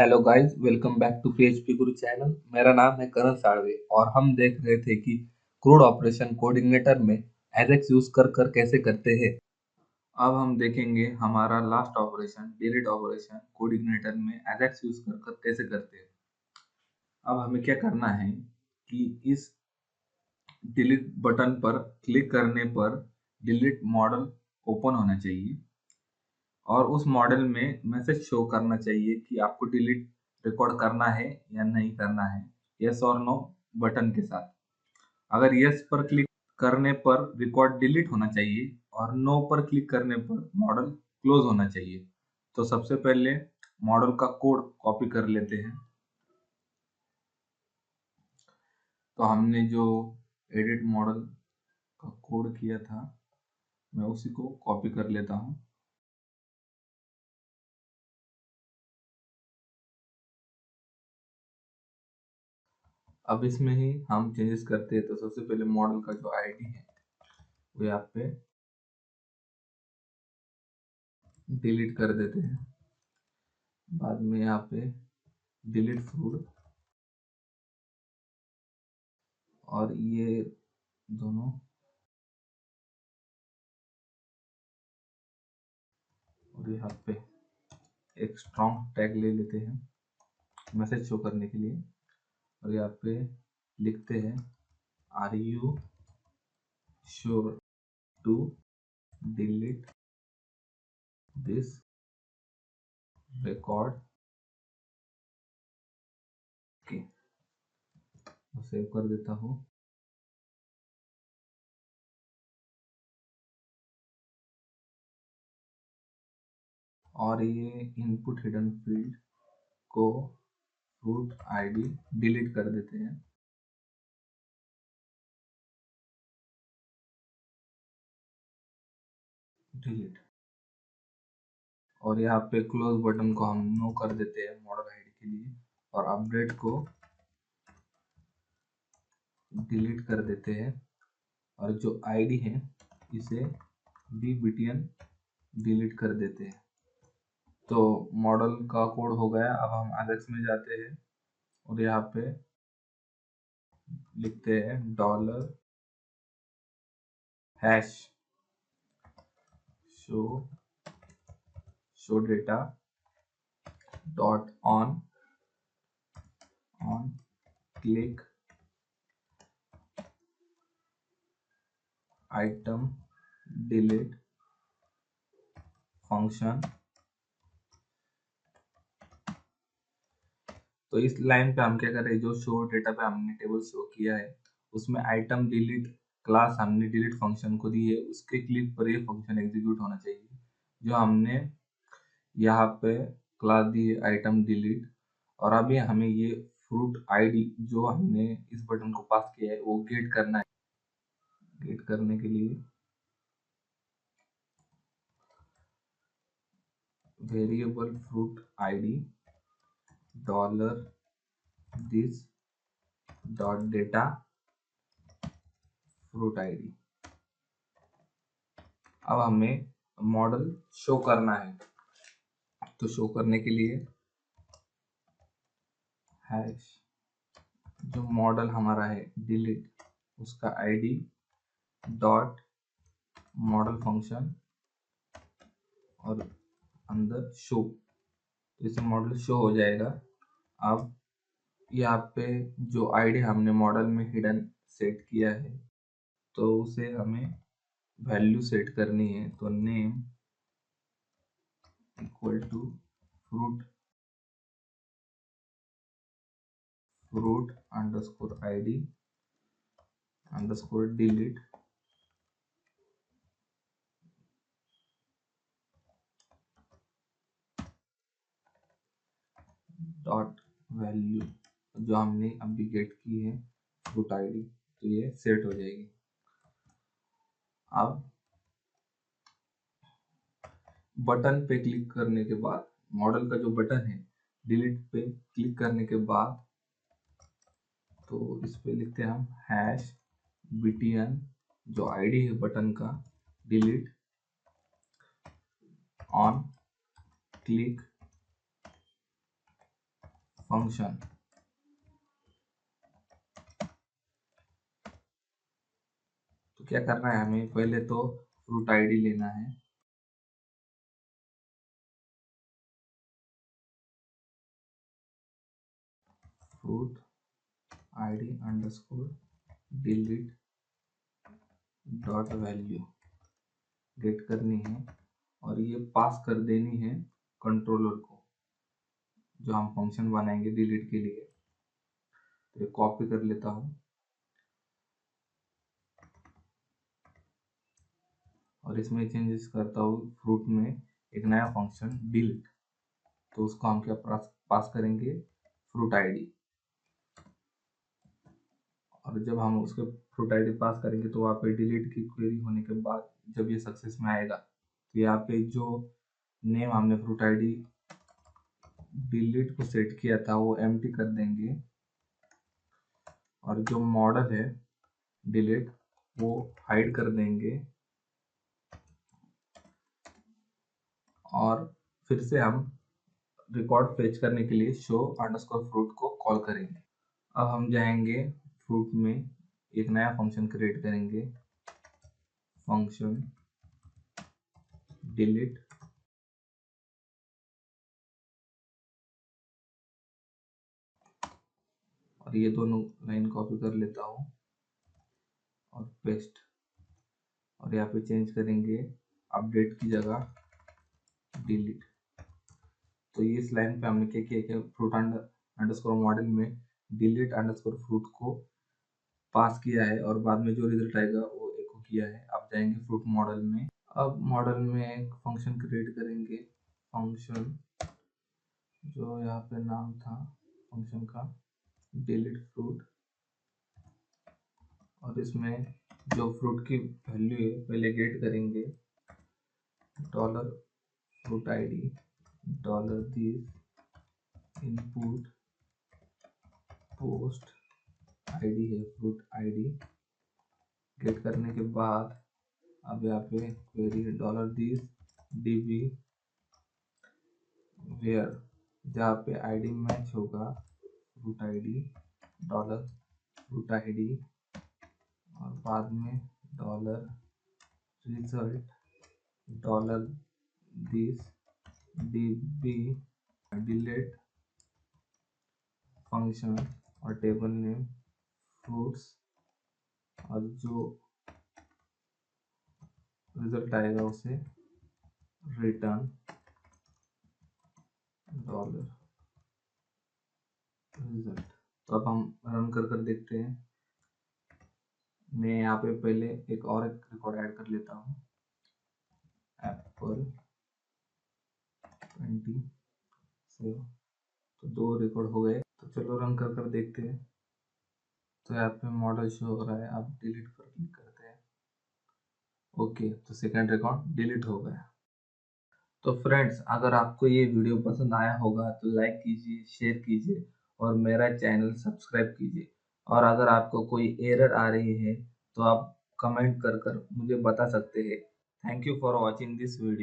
Hello guys, welcome back to PHP guru channel. मेरा नाम है करण साड़वे और हम देख रहे थे कि क्रूड ऑपरेशन कोऑर्डिनेटर में एजेक्स यूज कर कर कैसे करते हैं। अब हम देखेंगे हमारा last operation delete operation coordinator में एजेक्स यूज कर कर कैसे करते हैं। अब हमें क्या करना है कि इस डिलीट बटन पर क्लिक करने पर डिलीट मॉडल ओपन होना चाहिए और उस मॉडल में मैसेज शो करना चाहिए कि आपको डिलीट रिकॉर्ड करना है या नहीं करना है, यस और नो बटन के साथ। अगर यस पर क्लिक करने पर रिकॉर्ड डिलीट होना चाहिए और नो पर क्लिक करने पर मॉडल क्लोज होना चाहिए। तो सबसे पहले मॉडल का कोड कॉपी कर लेते हैं। तो हमने जो एडिट मॉडल का कोड किया था मैं उसी को कॉपी कर लेता हूँ। अब इसमें ही हम चेंजेस करते हैं। तो सबसे पहले मॉडल का जो आईडी है वो यहाँ पे डिलीट कर देते हैं। बाद में यहाँ पे डिलीट फ्रूट और ये दोनों और यहाँ पे एक स्ट्रॉन्ग टैग ले लेते हैं मैसेज शो करने के लिए और यहाँ पे लिखते हैं are you sure to delete this record के। सेव कर देता हूँ। और ये इनपुट हिडन फील्ड को फ्रूट आईडी डिलीट कर देते हैं। डिलीट और यहाँ पे क्लोज बटन को हम नो कर देते हैं मॉडल आईडी के लिए और अपडेट को डिलीट कर देते हैं और जो आईडी है इसे भी बीटीएन डिलीट कर देते हैं। तो मॉडल का कोड हो गया। अब हम एजेक्स में जाते हैं और यहाँ पे लिखते हैं dollar hash show data dot on click item delete function. तो इस लाइन पे हम क्या कर रहे हैं, जो शो डेटा पे हमने टेबल शो किया है उसमें आइटम डिलीट क्लास हमने डिलीट फंक्शन को दी है, उसके क्लिक पर ये फंक्शन एग्जीक्यूट होना चाहिए जो हमने यहाँ पे क्लास दी है आइटम डिलीट। और अभी हमें ये फ्रूट आईडी जो हमने इस बटन को पास किया है वो गेट करना है। गेट करने के लिए variable fruit ID dollar this dot data fruit ID. अब हमें मॉडल शो करना है। तो शो करने के लिए हैश जो मॉडल हमारा है डिलीट उसका आईडी डॉट मॉडल फंक्शन और अंदर शो, तो इससे मॉडल शो हो जाएगा। अब यहाँ पे जो आईडी हमने मॉडल में हिडन सेट किया है तो उसे हमें वैल्यू सेट करनी है। तो name equal to fruit underscore ID underscore delete dot value जो हमने अभी गेट की है फ्रूट आईडी, तो ये सेट हो जाएगी। अब बटन पे क्लिक करने के बाद मॉडल का जो बटन है डिलीट पे क्लिक करने के बाद तो इस पे लिखते हैं हम हैश btn जो आईडी है बटन का डिलीट ऑन क्लिक फंक्शन। तो क्या करना है हमें, पहले तो फ्रूट आईडी लेना है। Fruit ID underscore delete dot value gate करनी है और ये पास कर देनी है कंट्रोलर को, जो हम फंक्शन बनाएंगे डिलीट के लिए। तो ये कॉपी कर लेता हूँ और इसमें चेंजेस करता हूँ। फ्रूट में एक नया फंक्शन डिलीट, तो उसको हम क्या पास करेंगे, फ्रूट आईडी। और जब हम उसके फ्रूट आईडी पास करेंगे तो वहाँ पे डिलीट की क्वेरी होने के बाद जब ये सक्सेस में आएगा तो यहाँ पे जो नेम हमने फ्रूट आईडी डिलीट को सेट किया था वो एम्प्टी कर देंगे और जो मॉडल है डिलीट वो हाइड कर देंगे और फिर से हम रिकॉर्ड फेच करने के लिए शो अंडरस्कोर फ्रूट को कॉल करेंगे। अब हम जाएंगे फ्रूट में, एक नया फंक्शन क्रिएट करेंगे, फंक्शन डिलीट और ये दोनों लाइन कॉपी कर लेता हूँ और पेस्ट और यहाँ पे चेंज करेंगे अपडेट की जगह डिलीट। तो ये इस लाइन पे हमने क्या किया कि फ्रूट अंडरस्कोर मॉडल में डिलीट अंडरस्कोर फ्रूट को पास किया है और बाद में जो रिजल्ट आएगा वो एको किया है। अब जाएंगे फ्रूट मॉडल में। अब मॉडल में एक फंक्शन क्रिएट करेंगे, फंक्शन जो यहाँ पे नाम था फंक्शन का डिलीट फ्रूट और इसमें जो फ्रूट की वैल्यू है पहले गेट करेंगे dollar fruit ID dollar this input post ID है फ्रूट आईडी। गेट करने के बाद अब यहाँ पे query dollar this DB where, जहाँ पे आईडी मैच होगा fruit ID dollar fruit ID और बाद में dollar result dollar this DB delete function और टेबल नेम फ्रूट्स और जो रिजल्ट आएगा उसे रिटर्न डॉलर रिजल्ट। तो अब हम रन कर देखते हैं। मैं यहाँ पे पहले एक रिकॉर्ड ऐड कर लेता हूँ, एप्पल 27। तो 2 रिकॉर्ड हो गए। तो चलो रन कर देखते हैं। तो यहाँ पे मॉडल शो हो रहा है, आप डिलीट पर क्लिक करते हैं। ओके, तो सेकंड रिकॉर्ड डिलीट हो गया। तो फ्रेंड्स, अगर आपको ये वीडियो पसंद आया होगा तो लाइक कीजिए, शेयर कीजिए और मेरा चैनल सब्सक्राइब कीजिए। और अगर आपको कोई एरर आ रही है तो आप कमेंट कर मुझे बता सकते हैं। Thank you for watching this video.